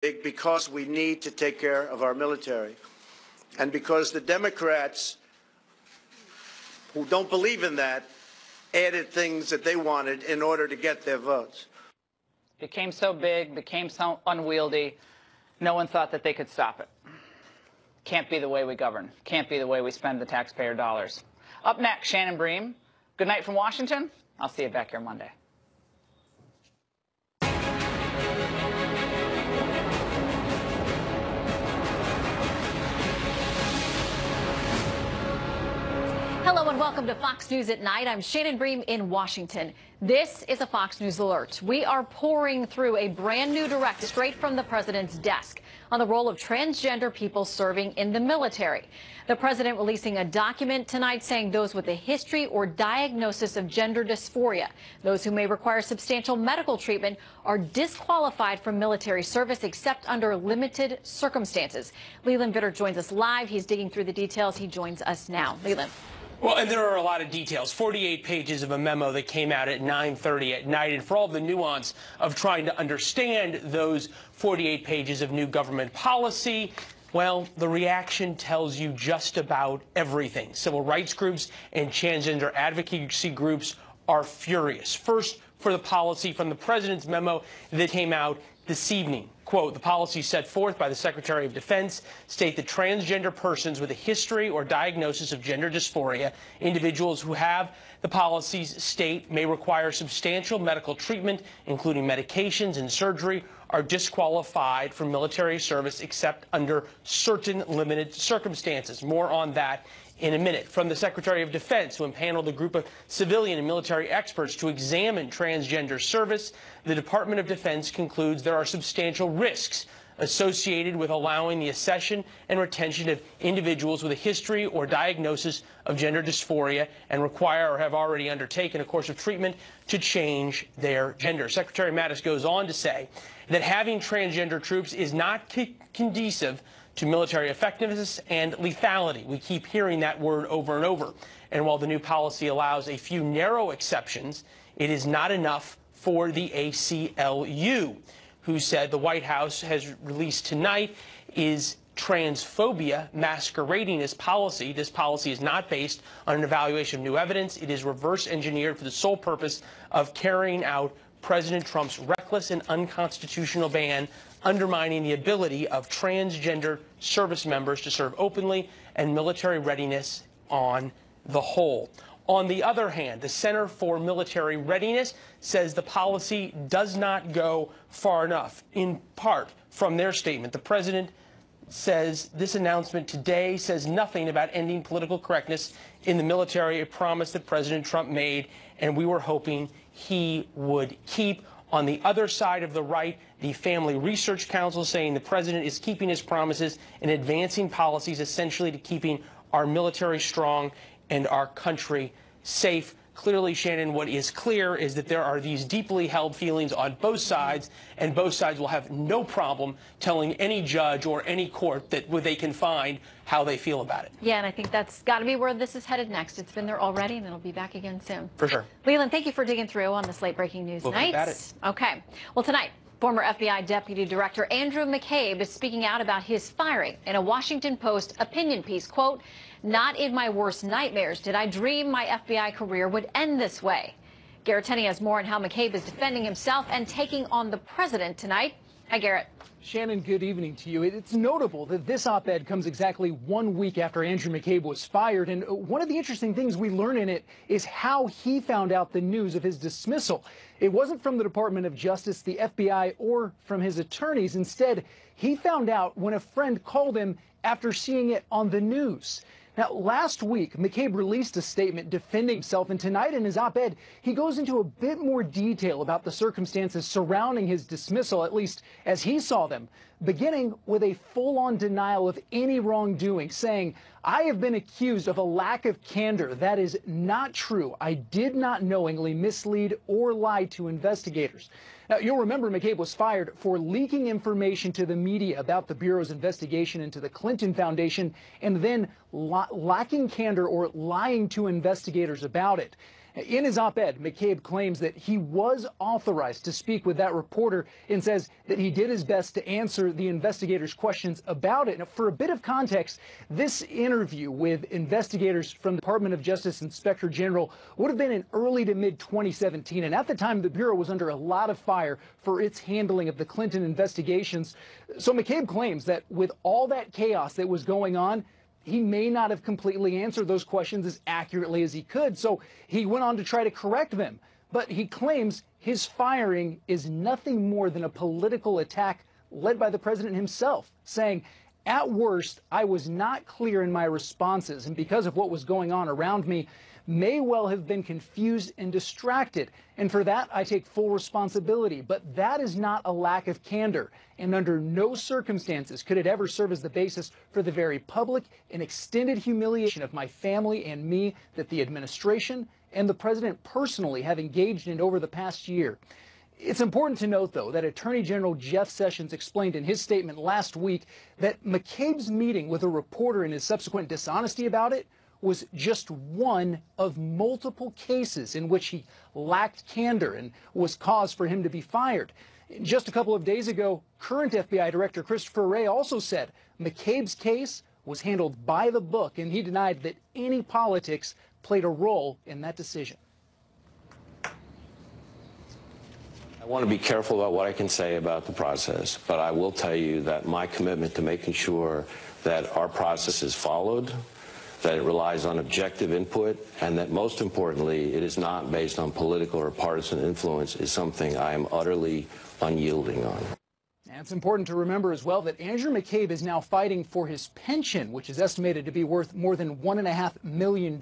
because we need to take care of our military, and because the Democrats, who don't believe in that, added things that they wanted in order to get their votes. Became so big, became so unwieldy, no one thought that they could stop it. Can't be the way we govern. Can't be the way we spend the taxpayer dollars. Up next, Shannon Bream. Good night from Washington. I'll see you back here Monday. Hello and welcome to Fox News at Night. I'm Shannon Bream in Washington. This is a Fox News alert. We are pouring through a brand new directive straight from the president's desk on the role of transgender people serving in the military. The president releasing a document tonight saying those with a history or diagnosis of gender dysphoria, those who may require substantial medical treatment, are disqualified from military service except under limited circumstances. Leland Vitter joins us live. He's digging through the details. He joins us now. Leland. Well, and there are a lot of details, 48 pages of a memo that came out at 9:30 at night. And for all the nuance of trying to understand those 48 pages of new government policy, well, the reaction tells you just about everything. Civil rights groups and transgender advocacy groups are furious. First, for the policy from the president's memo that came out this evening. Quote, the policy set forth by the Secretary of Defense state that transgender persons with a history or diagnosis of gender dysphoria, individuals who have the policy's state may require substantial medical treatment, including medications and surgery, are disqualified from military service except under certain limited circumstances. More on that in a minute. From the Secretary of Defense, who impaneled a group of civilian and military experts to examine transgender service, the Department of Defense concludes there are substantial risks associated with allowing the accession and retention of individuals with a history or diagnosis of gender dysphoria and require or have already undertaken a course of treatment to change their gender. Secretary Mattis goes on to say that having transgender troops is not conducive to military effectiveness and lethality. We keep hearing that word over and over. And while the new policy allows a few narrow exceptions, it is not enough for the ACLU, who said the White House has released tonight is transphobia masquerading as policy. This policy is not based on an evaluation of new evidence. It is reverse engineered for the sole purpose of carrying out President Trump's reckless and unconstitutional ban, undermining the ability of transgender service members to serve openly and military readiness on the whole. On the other hand, the Center for Military Readiness says the policy does not go far enough. In part, from their statement, the president says this announcement today says nothing about ending political correctness in the military, a promise that President Trump made, and we were hoping he would keep. On the other side of the right, the Family Research Council saying the president is keeping his promises and advancing policies essentially to keeping our military strong and our country safe. Clearly, Shannon, what is clear is that there are these deeply held feelings on both sides, and both sides will have no problem telling any judge or any court that they can find how they feel about it. Yeah, and I think that's got to be where this is headed next. It's been there already, and it'll be back again soon. For sure. Leland, thank you for digging through on this late breaking news We'll night. keep at it. Okay. Well, tonight, former FBI Deputy Director Andrew McCabe is speaking out about his firing in a Washington Post opinion piece. Quote, not in my worst nightmares did I dream my FBI career would end this way. Garrett Tenney has more on how McCabe is defending himself and taking on the president tonight. Hi, Garrett. Shannon, good evening to you. It's notable that this op-ed comes exactly 1 week after Andrew McCabe was fired. And one of the interesting things we learn in it is how he found out the news of his dismissal. It wasn't from the Department of Justice, the FBI, or from his attorneys. Instead, he found out when a friend called him after seeing it on the news. Now, last week, McCabe released a statement defending himself, and tonight in his op-ed, he goes into a bit more detail about the circumstances surrounding his dismissal, at least as he saw them, beginning with a full-on denial of any wrongdoing, saying, I have been accused of a lack of candor. That is not true. I did not knowingly mislead or lie to investigators. Now, you'll remember McCabe was fired for leaking information to the media about the Bureau's investigation into the Clinton Foundation and then lacking candor or lying to investigators about it. In his op-ed, McCabe claims that he was authorized to speak with that reporter and says that he did his best to answer the investigators' questions about it. Now, for a bit of context, this interview with investigators from the Department of Justice Inspector General would have been in early to mid-2017, and at the time, the Bureau was under a lot of fire for its handling of the Clinton investigations. So McCabe claims that with all that chaos that was going on, he may not have completely answered those questions as accurately as he could, so he went on to try to correct them. But he claims his firing is nothing more than a political attack led by the president himself, saying, "At worst, I was not clear in my responses, and because of what was going on around me, may well have been confused and distracted. And for that, I take full responsibility. But that is not a lack of candor. And under no circumstances could it ever serve as the basis for the very public and extended humiliation of my family and me that the administration and the president personally have engaged in over the past year." It's important to note, though, that Attorney General Jeff Sessions explained in his statement last week that McCabe's meeting with a reporter and his subsequent dishonesty about it was just one of multiple cases in which he lacked candor and was cause for him to be fired. Just a couple of days ago, current FBI Director Christopher Wray also said McCabe's case was handled by the book, and he denied that any politics played a role in that decision. I want to be careful about what I can say about the process, but I will tell you that my commitment to making sure that our process is followed, that it relies on objective input, and that most importantly, it is not based on political or partisan influence, is something I am utterly unyielding on. And it's important to remember as well that Andrew McCabe is now fighting for his pension, which is estimated to be worth more than $1.5 million.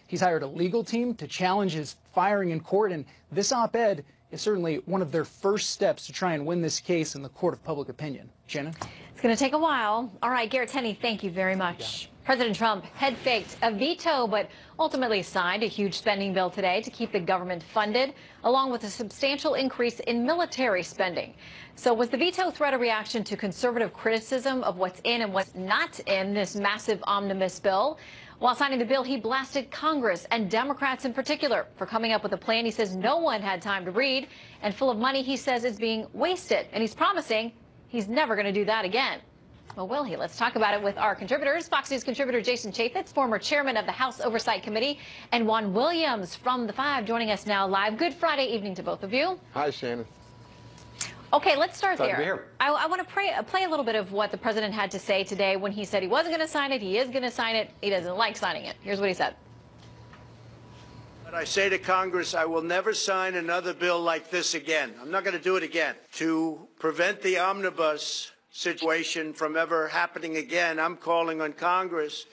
He's hired a legal team to challenge his firing in court, and this op-ed is certainly one of their first steps to try and win this case in the court of public opinion. Shannon? It's going to take a while. All right, Garrett Tenney, thank you very much. President Trump head-faked a veto, but ultimately signed a huge spending bill today to keep the government funded, along with a substantial increase in military spending. So was the veto threat a reaction to conservative criticism of what's in and what's not in this massive omnibus bill? While signing the bill, he blasted Congress and Democrats in particular for coming up with a plan he says no one had time to read and full of money he says is being wasted. And he's promising he's never going to do that again. Well, will he? Let's talk about it with our contributors. Fox News contributor Jason Chaffetz, former chairman of the House Oversight Committee, and Juan Williams from The Five joining us now live. Good Friday evening to both of you. Hi, Shannon. Okay, let's start Glad to there. be here. I want to play a little bit of what the president had to say today when he said he wasn't going to sign it. He is going to sign it. He doesn't like signing it. Here's what he said. But I say to Congress, I will never sign another bill like this again. I'm not going to do it again. To prevent the omnibus situation from ever happening again, I'm calling on Congress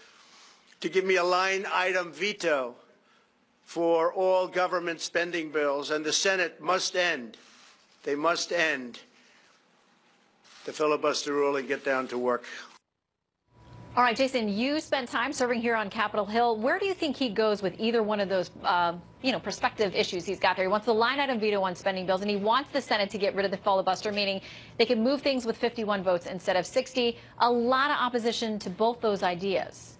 to give me a line item veto for all government spending bills, and the Senate must end. They must end the filibuster rule and get down to work. All right, Jason, you spent time serving here on Capitol Hill. Where do you think he goes with either one of those, prospective issues he's got there? He wants the line item veto on spending bills, and he wants the Senate to get rid of the filibuster, meaning they can move things with 51 votes instead of 60. A lot of opposition to both those ideas.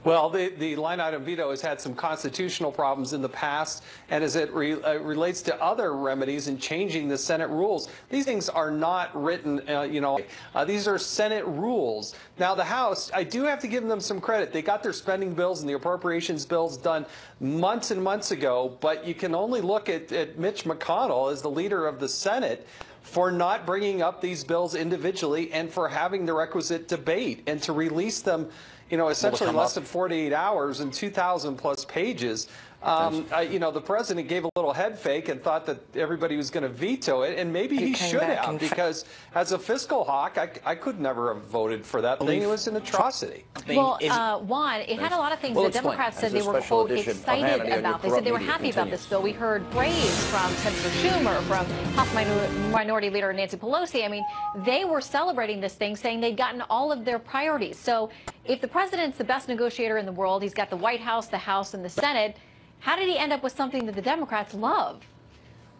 Well, the line item veto has had some constitutional problems in the past, and as it relates to other remedies in changing the Senate rules, these things are not written, these are Senate rules. Now, the House, I do have to give them some credit. They got their spending bills and the appropriations bills done months and months ago, but you can only look at Mitch McConnell as the leader of the Senate for not bringing up these bills individually and for having the requisite debate and to release them essentially less than 48 hours and 2,000 plus pages. The president gave a little head fake and thought that everybody was going to veto it, and maybe he should have, because as a fiscal hawk, I could never have voted for that thing. It was an atrocity. Well, Juan, it had a lot of things that Democrats said they were, quote, excited about. They said they were happy about this bill. We heard praise from Senator Schumer, from House Minority Leader Nancy Pelosi. I mean, they were celebrating this thing, saying they'd gotten all of their priorities. So if the president's the best negotiator in the world, he's got the White House, the House, and the Senate, how did he end up with something that the Democrats love?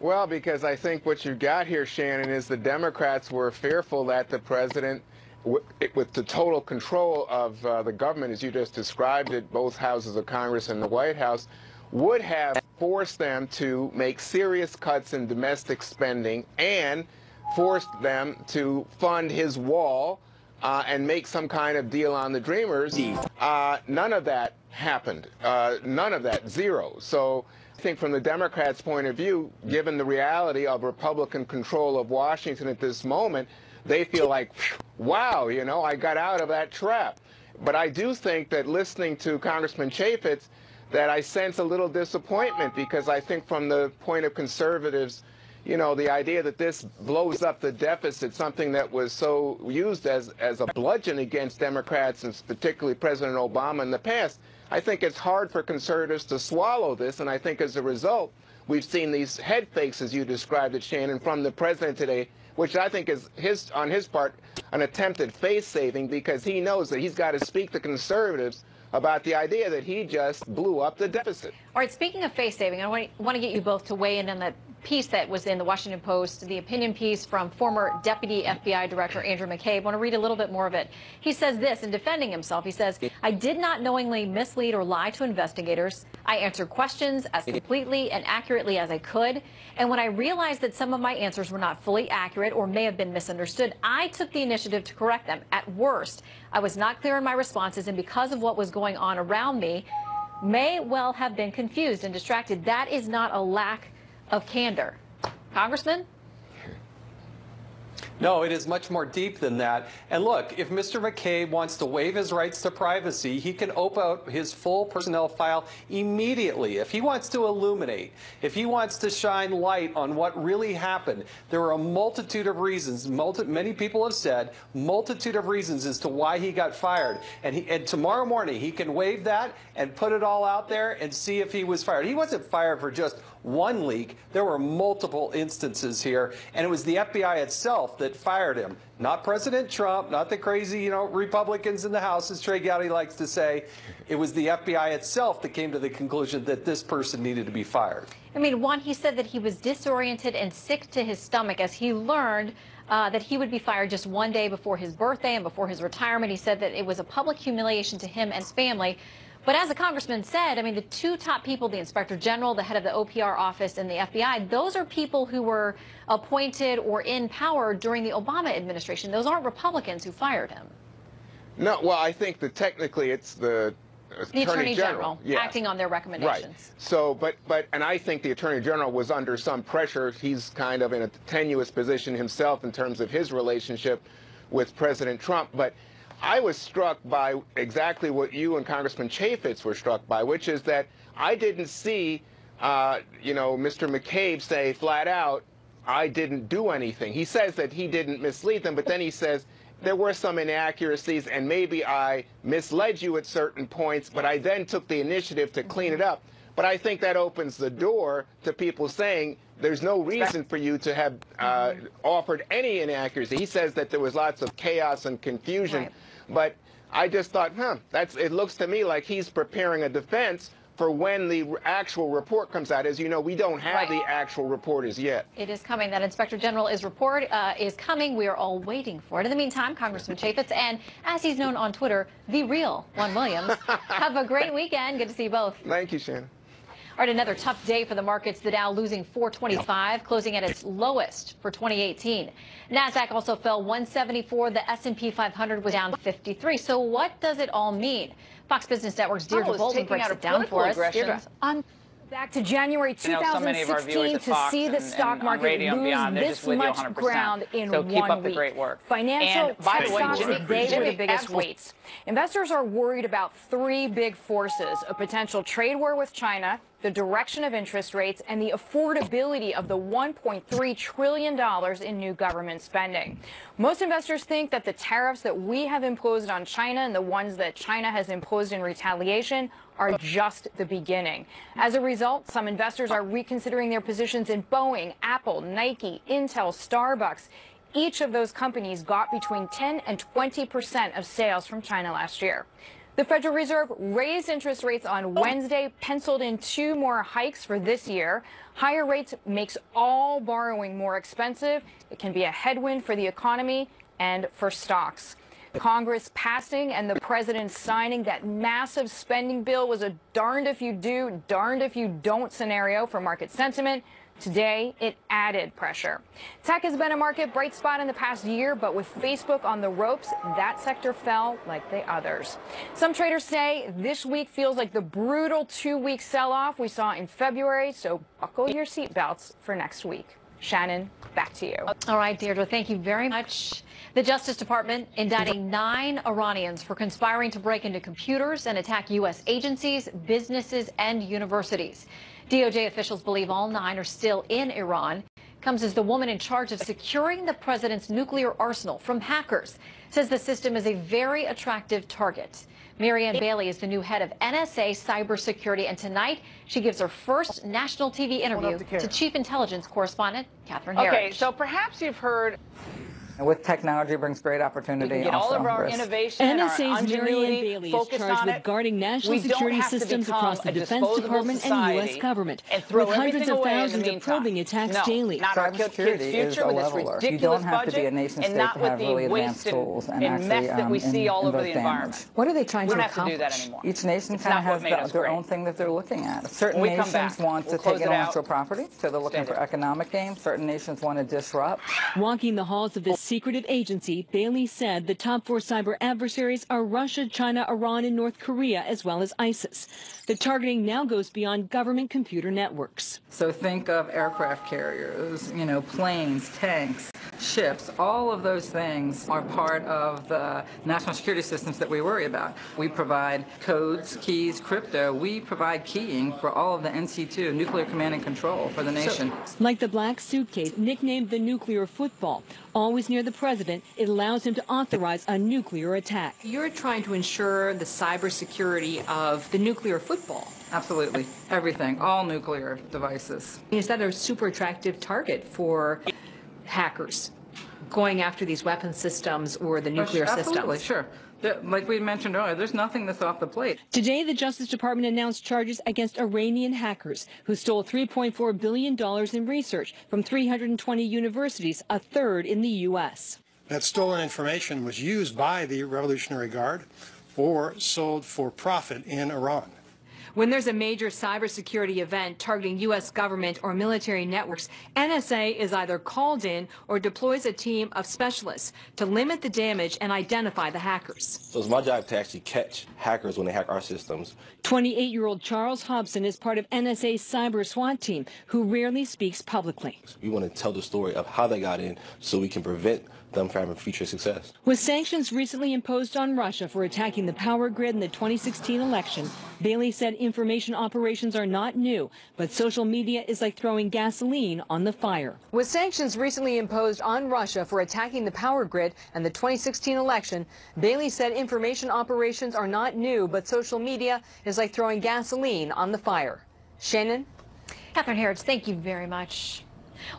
Well, because I think what you got here, Shannon, is the Democrats were fearful that the president with the total control of the government, as you just described it, both houses of Congress and the White House, would have forced them to make serious cuts in domestic spending and forced them to fund his wall and make some kind of deal on the Dreamers. None of that happened. None of that, zero. So I think from the Democrats' point of view, given the reality of Republican control of Washington at this moment, they feel like, wow, you know, I got out of that trap. But I do think that listening to Congressman Chaffetz, that I sense a little disappointment, because I think from the point of conservatives, you know, the idea that this blows up the deficit, something that was so used as a bludgeon against Democrats, and particularly President Obama in the past, I think it's hard for conservatives to swallow this. And I think as a result, we've seen these head fakes, as you described it, Shannon, from the president today, which I think is, on his part, an attempted face saving, because he knows that he's got to speak to conservatives about the idea that he just blew up the deficit. All right, speaking of face saving, I want to get you both to weigh in on that piece that was in the Washington Post, the opinion piece from former Deputy FBI Director Andrew McCabe. I want to read a little bit more of it. He says this in defending himself. He says, "I did not knowingly mislead or lie to investigators. I answered questions as completely and accurately as I could. And when I realized that some of my answers were not fully accurate or may have been misunderstood, I took the initiative to correct them. At worst, I was not clear in my responses, and because of what was going on around me, may well have been confused and distracted. That is not a lack of candor." Congressman? No, it is much more deep than that. And look, if Mr. McCabe wants to waive his rights to privacy, he can open out his full personnel file immediately. If he wants to illuminate, if he wants to shine light on what really happened, there are a multitude of reasons. Many people have said multitude of reasons as to why he got fired. And tomorrow morning, he can waive that and put it all out there and see if he was fired. He wasn't fired for just one leak. There were multiple instances here, and it was the FBI itself that fired him, not President Trump, not the crazy, you know, Republicans in the House, as Trey Gowdy likes to say. It was the FBI itself that came to the conclusion that this person needed to be fired. I mean, Juan, he said that he was disoriented and sick to his stomach as he learned that he would be fired just one day before his birthday and before his retirement. He said that it was a public humiliation to him and his family. But as the congressman said, I mean, the two top people, the Inspector General, the head of the OPR office, and the FBI, those are people who were appointed or in power during the Obama administration. Those aren't Republicans who fired him. No, well, I think that technically it's the Attorney General yes. acting on their recommendations. Right. So, and I think the Attorney General was under some pressure. He's kind of in a tenuous position himself in terms of his relationship with President Trump. But I was struck by exactly what you and Congressman Chaffetz were struck by, which is that I didn't see, you know, Mr. McCabe say flat out, I didn't do anything. He says that he didn't mislead them, but then he says there were some inaccuracies and maybe I misled you at certain points, but I then took the initiative to clean it up. But I think that opens the door to people saying there's no reason for you to have offered any inaccuracy. He says that there was lots of chaos and confusion. Right. But I just thought, it looks to me like he's preparing a defense for when the actual report comes out. As you know, we don't have the actual report as yet. It is coming. That Inspector General is coming. We are all waiting for it. In the meantime, Congressman Chaffetz, and as he's known on Twitter, the real Juan Williams. Have a great weekend. Good to see you both. Thank you, Shannon. All right, another tough day for the markets. The Dow losing 425, closing at its lowest for 2018. NASDAQ also fell 174. The S&P 500 was down 53. So what does it all mean? Fox Business Network's Deirdre Bolton breaks it down for us. Deirdre. Back to January 2016 to see the stock market lose this much ground in 1 week. Keep up the great work. Financial tech stocks, they were the biggest weights. Investors are worried about three big forces: a potential trade war with China, the direction of interest rates, and the affordability of the $1.3 trillion in new government spending. Most investors think that the tariffs that we have imposed on China and the ones that China has imposed in retaliation are just the beginning. As a result, some investors are reconsidering their positions in Boeing, Apple, Nike, Intel, Starbucks. Each of those companies got between 10 and 20% of sales from China last year. The Federal Reserve raised interest rates on Wednesday, penciled in 2 more hikes for this year. Higher rates makes all borrowing more expensive. It can be a headwind for the economy and for stocks. Congress passing and the president signing that massive spending bill was a darned if you do, darned if you don't scenario for market sentiment. Today, it added pressure. Tech has been a market bright spot in the past year, but with Facebook on the ropes, that sector fell like the others. Some traders say this week feels like the brutal 2-week sell-off we saw in February, so buckle your seatbelts for next week. Shannon, back to you. All right, Deirdre, thank you very much. The Justice Department indicting 9 Iranians for conspiring to break into computers and attack U.S. agencies, businesses, and universities. DOJ officials believe all 9 are still in Iran. Comes as the woman in charge of securing the president's nuclear arsenal from hackers says the system is a very attractive target. Marianne Bailey is the new head of NSA cybersecurity, and tonight she gives her first national TV interview to Chief Intelligence Correspondent Catherine Herridge. Okay, so perhaps you've heard. With technology brings great opportunity. We can get all of our innovation and our ingenuity focused on it. Guarding national security systems across the Defense Department and U.S. government, with hundreds of thousands of probing attacks daily. Not our kids' future with this ridiculous you don't have budget, to be a nation state and not to with have the really waste advanced tools and and mess that we see all over the environment. What are they trying to accomplish? We don't have to do that anymore. Each nation kind of has their own thing that they're looking at. Certain nations want to take intellectual property, so they're looking for economic gain. Certain nations want to disrupt. Walking the halls of this secretive agency, Bailey said the top 4 cyber adversaries are Russia, China, Iran, and North Korea, as well as ISIS. The targeting now goes beyond government computer networks. So think of aircraft carriers, planes, tanks, ships. All of those things are part of the national security systems that we worry about. We provide codes, keys, crypto. We provide keying for all of the NC2, nuclear command and control for the nation. Like the black suitcase, nicknamed the nuclear football, always near the president, it allows him to authorize a nuclear attack. You're trying to ensure the cybersecurity of the nuclear football. Absolutely. Everything. All nuclear devices. Is that a super attractive target for hackers going after these weapon systems or the nuclear Absolutely, systems? Sure. Like we mentioned earlier, there's nothing that's off the plate. Today, the Justice Department announced charges against Iranian hackers who stole $3.4 billion in research from 320 universities, a third in the U.S. That stolen information was used by the Revolutionary Guard or sold for profit in Iran. When there's a major cybersecurity event targeting U.S. government or military networks, NSA is either called in or deploys a team of specialists to limit the damage and identify the hackers. So it's my job to actually catch hackers when they hack our systems. 28-year-old Charles Hobson is part of NSA's cyber SWAT team, who rarely speaks publicly. We want to tell the story of how they got in so we can prevent them from having future success. With sanctions recently imposed on Russia for attacking the power grid in the 2016 election, Bailey said information operations are not new, but social media is like throwing gasoline on the fire. With sanctions recently imposed on Russia for attacking the power grid and the 2016 election, Bailey said information operations are not new, but social media is like throwing gasoline on the fire. Shannon? Catherine Herridge, thank you very much.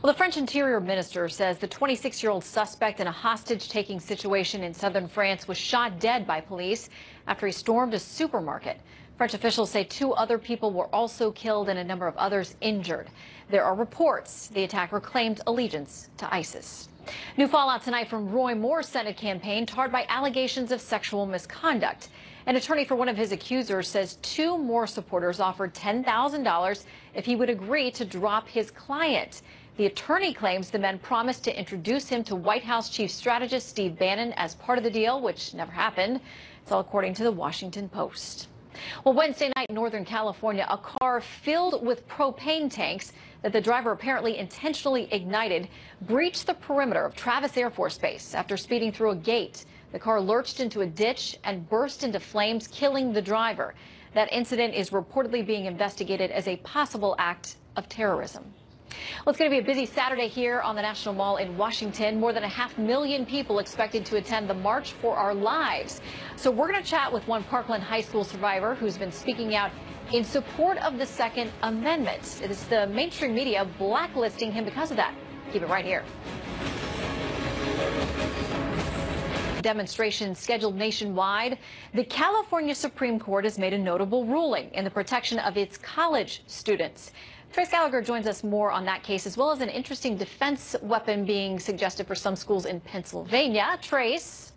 Well, the French Interior Minister says the 26-year-old suspect in a hostage-taking situation in southern France was shot dead by police after he stormed a supermarket. French officials say 2 other people were also killed and a number of others injured. There are reports the attacker claimed allegiance to ISIS. New fallout tonight from Roy Moore's Senate campaign tarred by allegations of sexual misconduct. An attorney for one of his accusers says 2 Moore supporters offered $10,000 if he would agree to drop his client. The attorney claims the men promised to introduce him to White House Chief Strategist Steve Bannon as part of the deal, which never happened. It's all according to the Washington Post. Well, Wednesday night in Northern California, a car filled with propane tanks that the driver apparently intentionally ignited breached the perimeter of Travis Air Force Base after speeding through a gate. The car lurched into a ditch and burst into flames, killing the driver. That incident is reportedly being investigated as a possible act of terrorism. Well, it's going to be a busy Saturday here on the National Mall in Washington. More than 500,000 people expected to attend the March for Our Lives. So we're going to chat with one Parkland High School survivor who's been speaking out in support of the Second Amendment. It is the mainstream media blacklisting him because of that. Keep it right here. Demonstrations scheduled nationwide. The California Supreme Court has made a notable ruling in the protection of its college students. Trace Gallagher joins us more on that case, as well as an interesting defense weapon being suggested for some schools in Pennsylvania. Trace.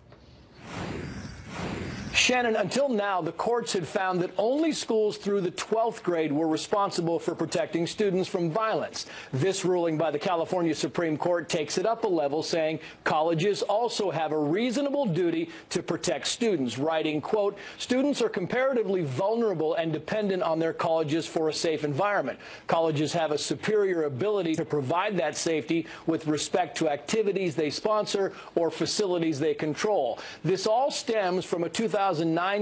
Shannon, until now, the courts had found that only schools through the 12th grade were responsible for protecting students from violence. This ruling by the California Supreme Court takes it up a level, saying colleges also have a reasonable duty to protect students, writing, quote, students are comparatively vulnerable and dependent on their colleges for a safe environment. Colleges have a superior ability to provide that safety with respect to activities they sponsor or facilities they control. This all stems from a 2009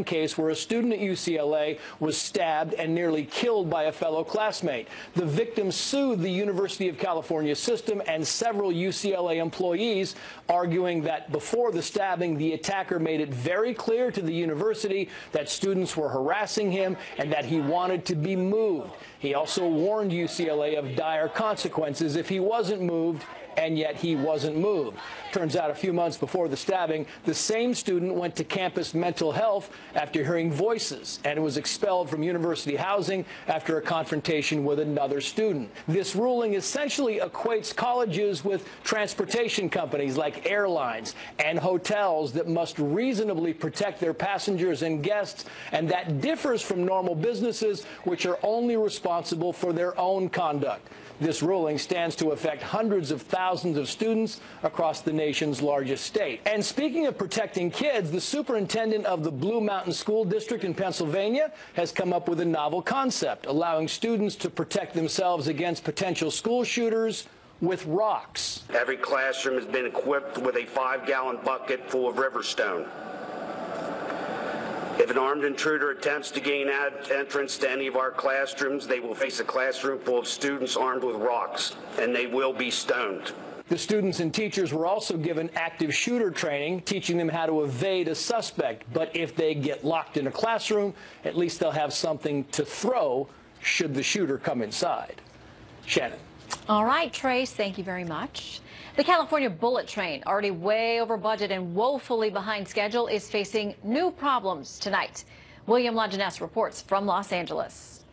case where a student at UCLA was stabbed and nearly killed by a fellow classmate. The victim sued the University of California system and several UCLA employees, arguing that before the stabbing, the attacker made it very clear to the university that students were harassing him and that he wanted to be moved. He also warned UCLA of dire consequences if he wasn't moved, and yet he wasn't moved. Turns out a few months before the stabbing, the same student went to campus mental health after hearing voices and was expelled from university housing after a confrontation with another student. This ruling essentially equates colleges with transportation companies like airlines and hotels that must reasonably protect their passengers and guests, and that differs from normal businesses, which are only responsible for their own conduct. This ruling stands to affect hundreds of thousands of students across the nation's largest state. And speaking of protecting kids, the superintendent of the Blue Mountain School District in Pennsylvania has come up with a novel concept, allowing students to protect themselves against potential school shooters with rocks. Every classroom has been equipped with a 5-gallon bucket full of Riverstone. If an armed intruder attempts to gain entrance to any of our classrooms, they will face a classroom full of students armed with rocks, and they will be stoned. The students and teachers were also given active shooter training, teaching them how to evade a suspect. But if they get locked in a classroom, at least they'll have something to throw should the shooter come inside. Shannon. All right, Trace, thank you very much. The California bullet train, already way over budget and woefully behind schedule, is facing new problems tonight. William Lajeunesse reports from Los Angeles.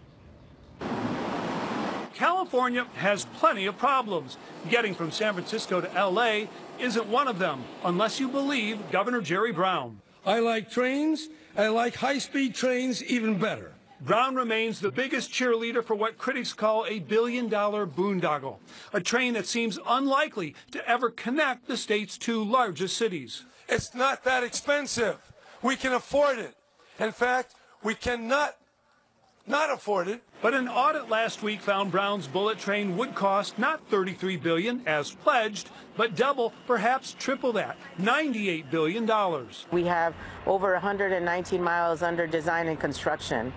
California has plenty of problems. Getting from San Francisco to L.A. isn't one of them, unless you believe Governor Jerry Brown. I like trains. I like high-speed trains even better. Brown remains the biggest cheerleader for what critics call a billion-dollar boondoggle, a train that seems unlikely to ever connect the state's two largest cities. It's not that expensive. We can afford it. In fact, we cannot not afford it. But an audit last week found Brown's bullet train would cost not $33 billion as pledged, but double, perhaps triple that, $98 billion. We have over 119 miles under design and construction.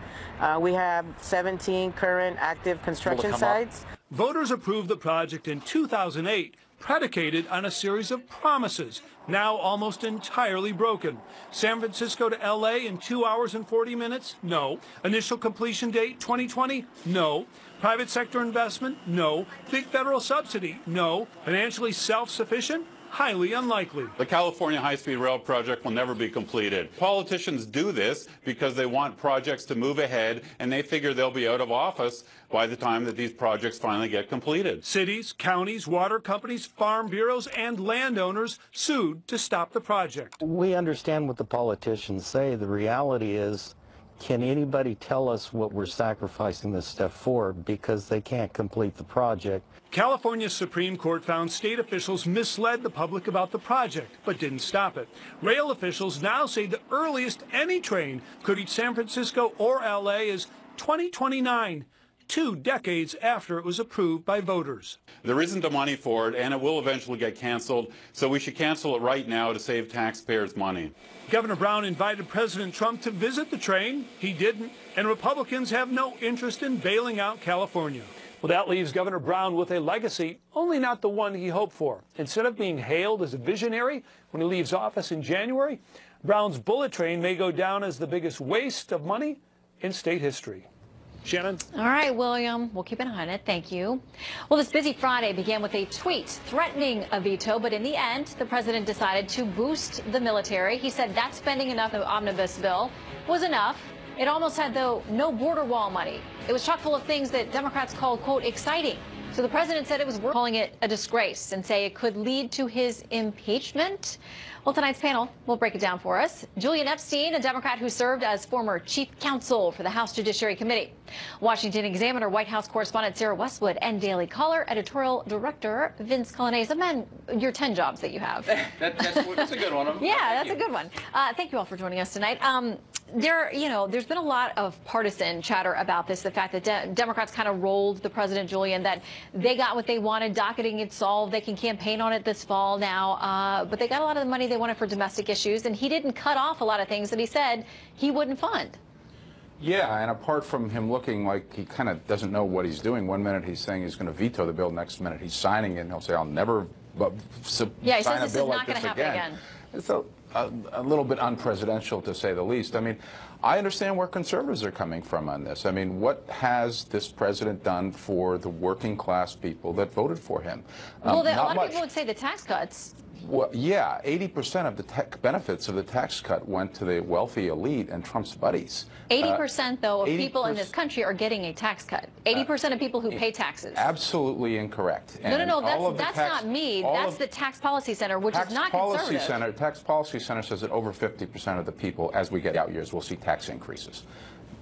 We have 17 current active construction sites. Voters approved the project in 2008, predicated on a series of promises, now almost entirely broken. San Francisco to L.A. in 2 hours and 40 minutes? No. Initial completion date 2020? No. Private sector investment? No. Big federal subsidy? No. Financially self-sufficient? Highly unlikely. The California high-speed rail project will never be completed. Politicians do this because they want projects to move ahead, and they figure they'll be out of office by the time that these projects finally get completed. Cities, counties, water companies, farm bureaus, and landowners sued to stop the project. We understand what the politicians say. The reality is, can anybody tell us what we're sacrificing this stuff for, because they can't complete the project? California's Supreme Court found state officials misled the public about the project, but didn't stop it. Rail officials now say the earliest any train could reach San Francisco or L.A. is 2029, 2 decades after it was approved by voters. There isn't the money for it, and it will eventually get canceled, so we should cancel it right now to save taxpayers money. Governor Brown invited President Trump to visit the train. He didn't, and Republicans have no interest in bailing out California. Well, that leaves Governor Brown with a legacy, only not the one he hoped for. Instead of being hailed as a visionary when he leaves office in January, Brown's bullet train may go down as the biggest waste of money in state history. Shannon? All right, William. We'll keep an eye on it. Thank you. Well, this busy Friday began with a tweet threatening a veto, but in the end, the president decided to boost the military. He said that spending enough of the omnibus bill was enough. It almost had, though, no border wall money. It was chock full of things that Democrats called, quote, exciting. So the president said it was calling it a disgrace and say it could lead to his impeachment. Well, tonight's panel will break it down for us. Julian Epstein, a Democrat who served as former chief counsel for the House Judiciary Committee. Washington Examiner White House correspondent Sarah Westwood and Daily Caller editorial director Vince Colanese. Man, your 10 jobs that you have. That's a good one. Yeah, that's a good one. Thank you all for joining us tonight. There's been a lot of partisan chatter about this, the fact that Democrats kind of rolled the president, Julian, that they got what they wanted, docketing it solved. They can campaign on it this fall now, but they got a lot of the money they wanted for domestic issues, and he didn't cut off a lot of things that he said he wouldn't fund. Yeah, and apart from him looking like he kind of doesn't know what he's doing, one minute he's saying he's going to veto the bill, next minute he's signing it, and he'll say, I'll never sign a bill like this again. It's a little bit unpresidential, to say the least. I mean, I understand where conservatives are coming from on this. I mean, what has this president done for the working class people that voted for him? Well, a lot of people would say the tax cuts. Well, yeah, 80% of the benefits of the tax cut went to the wealthy elite and Trump's buddies. 80%, though, of people in this country are getting a tax cut. 80% of people who pay taxes. Absolutely incorrect. No, that's not me. That's the Tax Policy Center, which is not conservative. Tax Policy Center says that over 50% of the people, as we get out years, will see tax increases.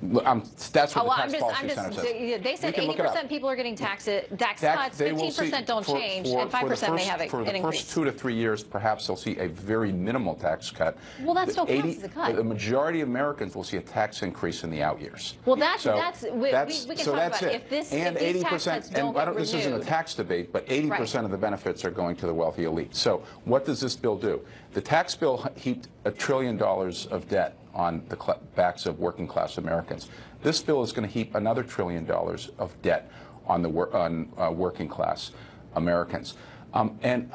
That's what the Tax Policy Center says. They said 80% people are getting tax cuts, 15% don't change, and 5% may have an increase. For the first 2 to 3 years, perhaps they'll see a very minimal tax cut. Well, that still counts as a cut. The majority of Americans will see a tax increase in the out years. Well, we can talk about it. If these tax cuts don't get renewed. This isn't a tax debate, but 80% of the benefits are going to the wealthy elite. So what does this bill do? The tax bill heaped $1 trillion of debt on the backs of working class Americans. This bill is going to heap another $1 trillion of debt on the working class Americans. And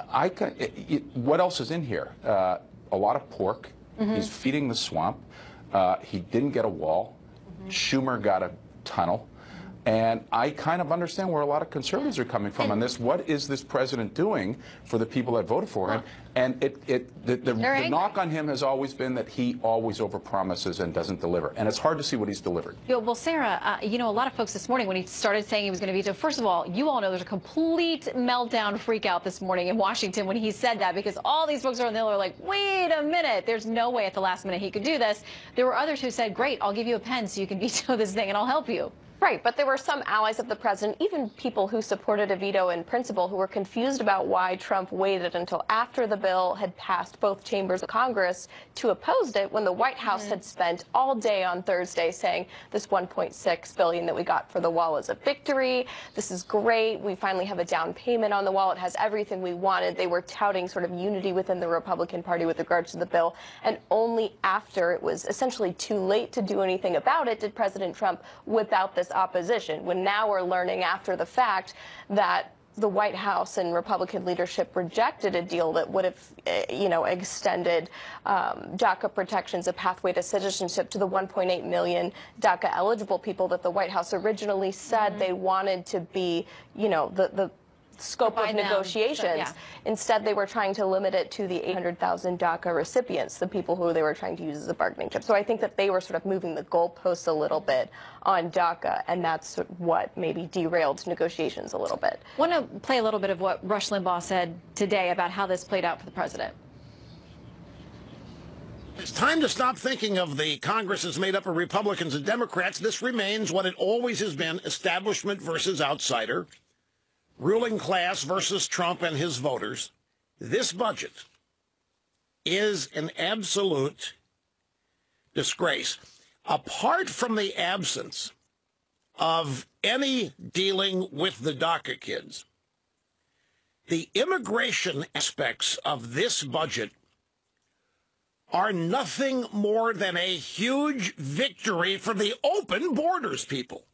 what else is in here? A lot of pork. He's feeding the swamp. He didn't get a wall. Schumer got a tunnel. And I kind of understand where a lot of conservatives are coming from on this. What is this president doing for the people that voted for him? And the knock on him has always been that he always overpromises and doesn't deliver. And it's hard to see what he's delivered. Yeah, well, Sarah, a lot of folks this morning, when he started saying he was going to veto, first of all, you all know there's a complete meltdown freak out this morning in Washington when he said that, because all these folks on the hill are like, wait a minute, there's no way at the last minute he could do this. There were others who said, great, I'll give you a pen so you can veto this thing and I'll help you. Right, but there were some allies of the president, even people who supported a veto in principle, who were confused about why Trump waited until after the bill had passed both chambers of Congress to oppose it, when the White House had spent all day on Thursday saying this $1.6 billion that we got for the wall is a victory. This is great. We finally have a down payment on the wall. It has everything we wanted. They were touting sort of unity within the Republican Party with regards to the bill. And only after it was essentially too late to do anything about it did President Trump whip out this opposition, when now we're learning after the fact that the White House and Republican leadership rejected a deal that would have, extended DACA protections, a pathway to citizenship, to the 1.8 million DACA eligible people that the White House originally said they wanted to be, the scope of negotiations. Instead, they were trying to limit it to the 800,000 DACA recipients, the people who they were trying to use as a bargaining chip. So I think that they were sort of moving the goalposts a little bit on DACA, and that's what maybe derailed negotiations a little bit. I want to play a little bit of what Rush Limbaugh said today about how this played out for the president. It's time to stop thinking of the Congress as made up of Republicans and Democrats. This remains what it always has been: establishment versus outsider. Ruling class versus Trump and his voters. This budget is an absolute disgrace. Apart from the absence of any dealing with the DACA kids, the immigration aspects of this budget are nothing more than a huge victory for the open borders people.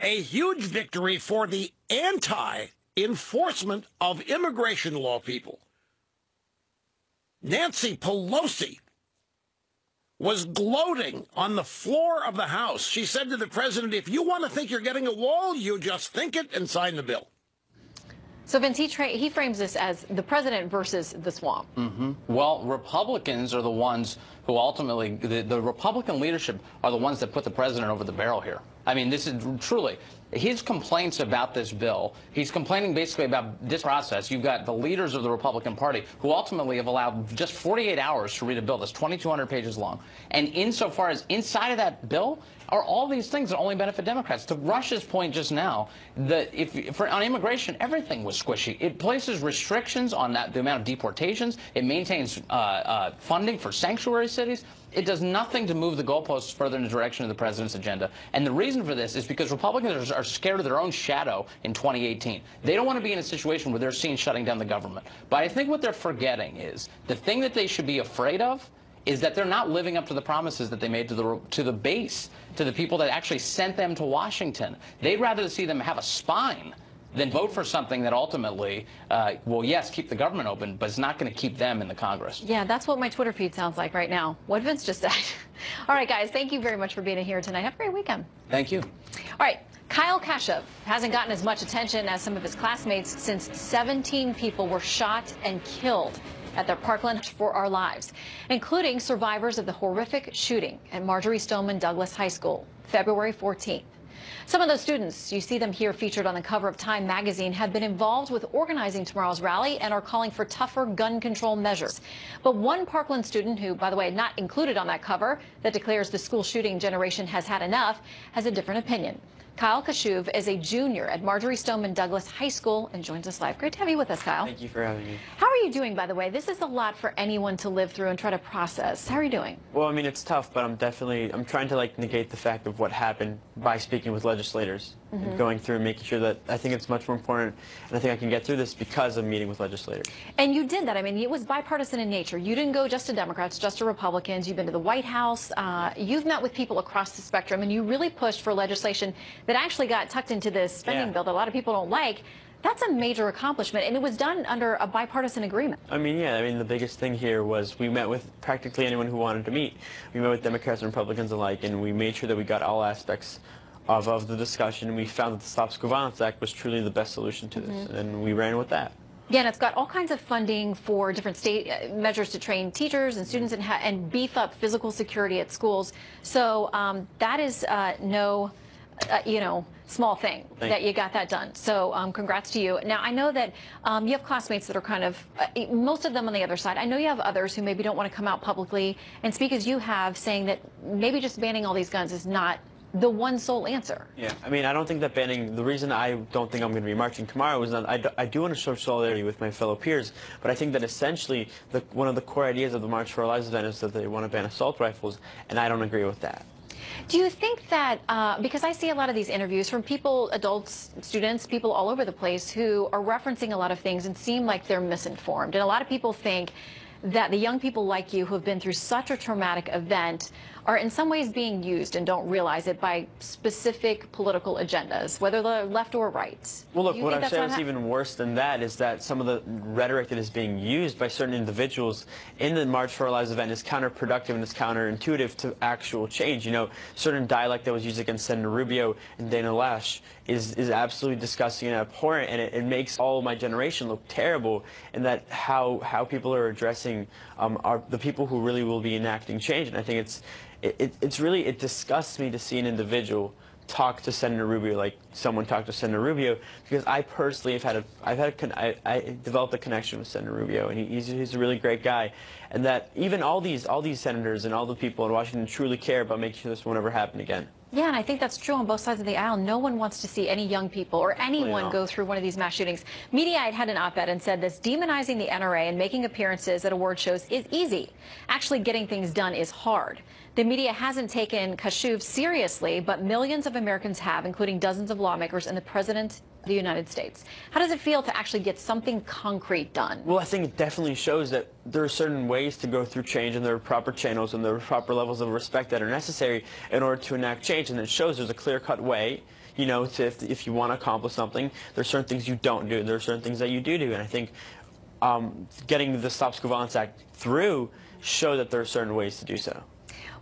A huge victory for the anti-enforcement of immigration law people. Nancy Pelosi was gloating on the floor of the House. She said to the president, if you want to think you're getting a wall, you just think it and sign the bill. So, Vince, he frames this as the president versus the swamp. Well, Republicans are the ones who ultimately, the Republican leadership are the ones that put the president over the barrel here. I mean, this is truly, his complaints about this bill, he's complaining basically about this process. You've got the leaders of the Republican Party who ultimately have allowed just 48 hours to read a bill that's 2,200 pages long. And insofar as inside of that bill are all these things that only benefit Democrats. To Rush's point just now, that on immigration, everything was squishy. It places restrictions on the amount of deportations. It maintains funding for sanctuary cities. It does nothing to move the goalposts further in the direction of the president's agenda. And the reason for this is because Republicans are scared of their own shadow in 2018. They don't want to be in a situation where they're seen shutting down the government. But I think what they're forgetting is the thing that they should be afraid of is that they're not living up to the promises that they made to the base, to the people that actually sent them to Washington. They'd rather see them have a spine than vote for something that ultimately will, yes, keep the government open, but it's not going to keep them in the Congress. Yeah, that's what my Twitter feed sounds like right now. What Vince just said. All right, guys, thank you very much for being here tonight. Have a great weekend. Thank you. All right, Kyle Kashuv hasn't gotten as much attention as some of his classmates since 17 people were shot and killed at their Parkland for Our Lives, including survivors of the horrific shooting at Marjory Stoneman Douglas High School, February 14th. Some of those students, you see them here featured on the cover of Time magazine, have been involved with organizing tomorrow's rally and are calling for tougher gun control measures. But one Parkland student, who, by the way, not included on that cover, that declares the school shooting generation has had enough, has a different opinion. Kyle Kashuv is a junior at Marjory Stoneman Douglas High School and joins us live. Great to have you with us, Kyle. Thank you for having me. How are you doing, by the way? This is a lot for anyone to live through and try to process. How are you doing? Well, I mean, it's tough, but I'm trying to negate the fact of what happened by speaking with legislators and going through and making sure that I think it's much more important, and I think I can get through this because of meeting with legislators. And you did that. I mean, it was bipartisan in nature. You didn't go just to Democrats, just to Republicans. You've been to the White House. You've met with people across the spectrum, and you really pushed for legislation that actually got tucked into this spending bill that a lot of people don't like. That's a major accomplishment, and it was done under a bipartisan agreement. I mean, yeah, I mean, the biggest thing here was we met with practically anyone who wanted to meet. We met with Democrats and Republicans alike, and we made sure that we got all aspects of the discussion, and we found that the Stop School Violence Act was truly the best solution to this, and we ran with that. Yeah, and it's got all kinds of funding for different state measures to train teachers and students and beef up physical security at schools. So that is no, small thing that you got that done. So congrats to you. Now, I know that you have classmates that are kind of, most of them on the other side. I know you have others who maybe don't want to come out publicly and speak as you have, saying that maybe just banning all these guns is not the one sole answer. Yeah, I mean, I don't think that banning, the reason I don't think I'm going to be marching tomorrow is that I do want to show solidarity with my fellow peers, but I think that essentially one of the core ideas of the March for Our Lives event is that they want to ban assault rifles, and I don't agree with that. Do you think that, because I see a lot of these interviews from people, adults, students, people all over the place who are referencing a lot of things and seem like they're misinformed, and a lot of people think that the young people like you who have been through such a traumatic event are in some ways being used and don't realize it by specific political agendas, whether they're left or right. Well, look, what I'm saying is even worse than that is that some of the rhetoric that is being used by certain individuals in the March for Our Lives event is counterproductive and is counterintuitive to actual change. You know, certain dialect that was used against Senator Rubio and Dana Lash is absolutely disgusting and abhorrent, and it makes all of my generation look terrible, and that how people are addressing are the people who really will be enacting change. And I think it disgusts me to see an individual talk to Senator Rubio like someone talked to Senator Rubio, because I personally I developed a connection with Senator Rubio, and he's a really great guy, and that even all these senators and all the people in Washington truly care about making sure this won't ever happen again. Yeah, and I think that's true on both sides of the aisle. No one wants to see any young people or anyone go through one of these mass shootings. Mediaite had an op-ed and said this: demonizing the NRA and making appearances at award shows is easy. Actually getting things done is hard. The media hasn't taken Kashuv seriously, but millions of Americans have, including dozens of lawmakers and the President of the United States. How does it feel to actually get something concrete done? Well, I think it definitely shows that there are certain ways to go through change, and there are proper channels and there are proper levels of respect that are necessary in order to enact change, and it shows there's a clear-cut way. You know, if you want to accomplish something, there are certain things you don't do, there are certain things that you do, and I think getting the Stop School Violence Act through show that there are certain ways to do so.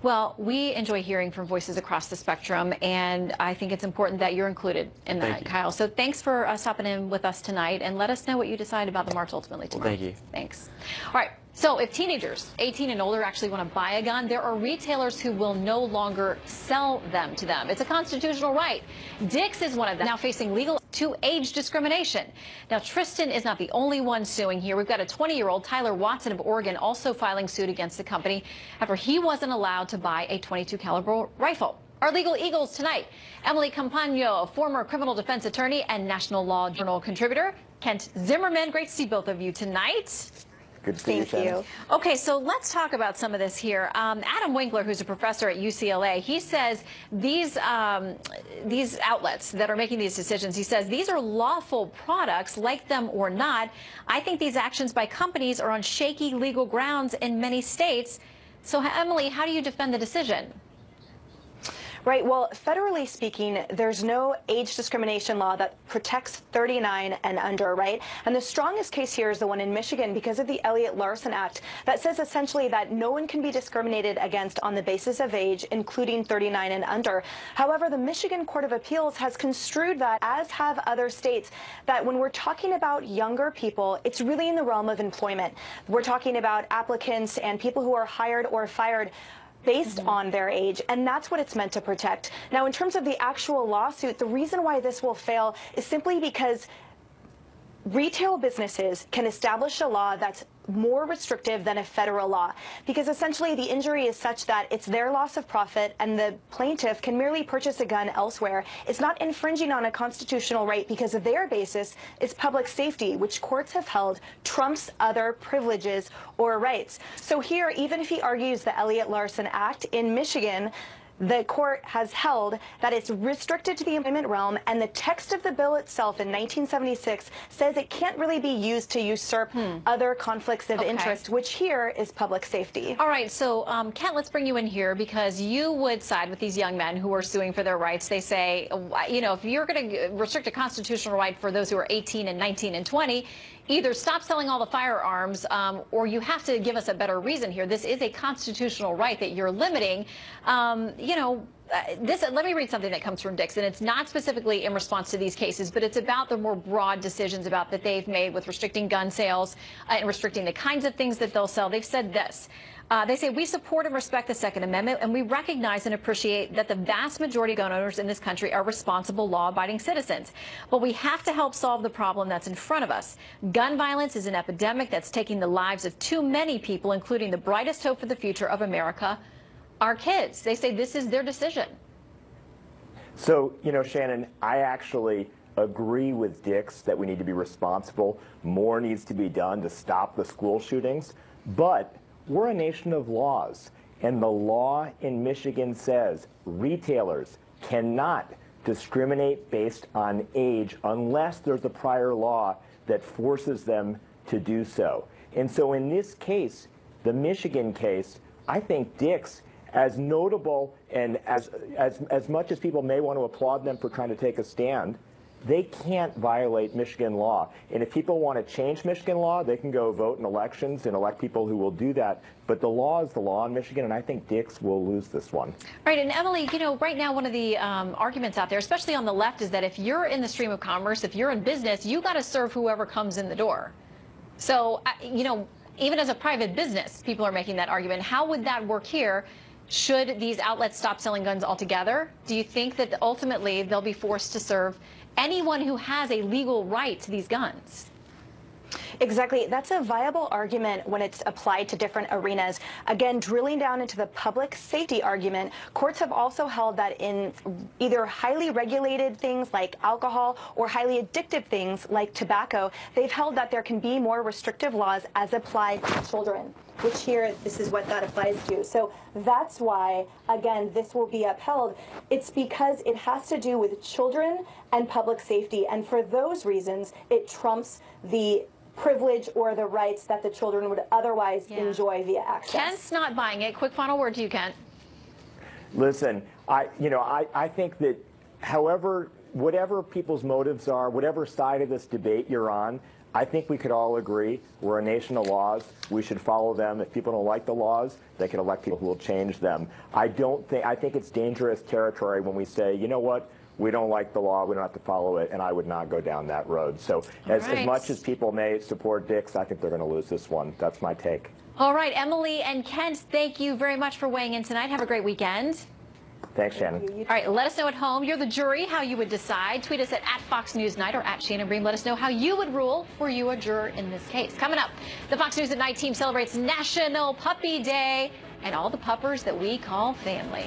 Well, we enjoy hearing from voices across the spectrum, and I think it's important that you're included in that, Kyle. So thanks for stopping in with us tonight, and let us know what you decide about the march ultimately tomorrow. Well, thank you. Thanks. All right. So if teenagers 18 and older actually want to buy a gun, there are retailers who will no longer sell them to them. It's a constitutional right. Dick's is one of them, now facing legal to age discrimination. Now, Tristan is not the only one suing here. We've got a 20-year-old, Tyler Watson of Oregon, also filing suit against the company after he wasn't allowed to buy a .22 caliber rifle. Our legal eagles tonight, Emily Campagno, a former criminal defense attorney and National Law Journal contributor, Kent Zimmerman. Great to see both of you tonight. Good to see you, Shannon. Okay, so let's talk about some of this here. Adam Winkler, who's a professor at UCLA, he says these outlets that are making these decisions, he says these are lawful products, like them or not. I think these actions by companies are on shaky legal grounds in many states. So, Emily, how do you defend the decision? Right. Well, federally speaking, there's no age discrimination law that protects 39 and under, right? And the strongest case here is the one in Michigan because of the Elliott-Larsen Act that says essentially that no one can be discriminated against on the basis of age, including 39 and under. However, the Michigan Court of Appeals has construed that, as have other states, that when we're talking about younger people, it's really in the realm of employment. We're talking about applicants and people who are hired or fired based on their age, and that's what it's meant to protect. Now, in terms of the actual lawsuit, the reason why this will fail is simply because retail businesses can establish a law that's more restrictive than a federal law, because essentially the injury is such that it's their loss of profit and the plaintiff can merely purchase a gun elsewhere. It's not infringing on a constitutional right because of their basis is public safety, which courts have held trumps other privileges or rights. So here, even if he argues the Elliott-Larsen Act in Michigan, the court has held that it's restricted to the employment realm, and the text of the bill itself in 1976 says it can't really be used to usurp other conflicts of interest, which here is public safety. All right, so Kent, let's bring you in here because you would side with these young men who are suing for their rights. They say, you know, if you're going to restrict a constitutional right for those who are 18 and 19 and 20, either stop selling all the firearms or you have to give us a better reason here. This is a constitutional right that you're limiting. You know, let me read something that comes from Dick's, and it's not specifically in response to these cases, but it's about the more broad decisions about that they've made with restricting gun sales and restricting the kinds of things that they'll sell. They've said this. They say, we support and respect the Second Amendment, and we recognize and appreciate that the vast majority of gun owners in this country are responsible, law-abiding citizens. But we have to help solve the problem that's in front of us. Gun violence is an epidemic that's taking the lives of too many people, including the brightest hope for the future of America, our kids. They say this is their decision. So, you know, Shannon, I actually agree with Dick's that we need to be responsible. More needs to be done to stop the school shootings. But we're a nation of laws, and the law in Michigan says retailers cannot discriminate based on age unless there's a prior law that forces them to do so. And so in this case, the Michigan case, I think Dick's, as notable and as much as people may want to applaud them for trying to take a stand, they can't violate Michigan law. And if people want to change Michigan law, they can go vote in elections and elect people who will do that. But the law is the law in Michigan, and I think Dick's will lose this one. Right, and Emily, you know, right now one of the arguments out there, especially on the left, is that if you're in the stream of commerce, if you're in business, you got to serve whoever comes in the door. So, you know, even as a private business, people are making that argument. How would that work here? Should these outlets stop selling guns altogether? Do you think that ultimately they'll be forced to serve anyone who has a legal right to these guns? Exactly. That's a viable argument when it's applied to different arenas. Again, drilling down into the public safety argument, courts have also held that in either highly regulated things like alcohol or highly addictive things like tobacco, they've held that there can be more restrictive laws as applied to children, which here, this is what that applies to. So that's why, again, this will be upheld. It's because it has to do with children and public safety. And for those reasons, it trumps the privilege or the rights that the children would otherwise enjoy via access. Kent's not buying it. Quick final word to you, Kent. Listen, I think that whatever people's motives are, whatever side of this debate you're on, I think we could all agree we're a nation of laws. We should follow them. If people don't like the laws, they can elect people who will change them. I think it's dangerous territory when we say, you know what, we don't like the law, we don't have to follow it, and I would not go down that road. So as much as people may support Dick's, I think they're going to lose this one. That's my take. All right, Emily and Kent, thank you very much for weighing in tonight. Have a great weekend. Thanks, Shannon. All right, let us know at home. You're the jury, how you would decide. Tweet us at Fox News Night or at Shannon Bream. Let us know how you would rule. Were you a juror in this case? Coming up, the Fox News at Night team celebrates National Puppy Day and all the puppers that we call family.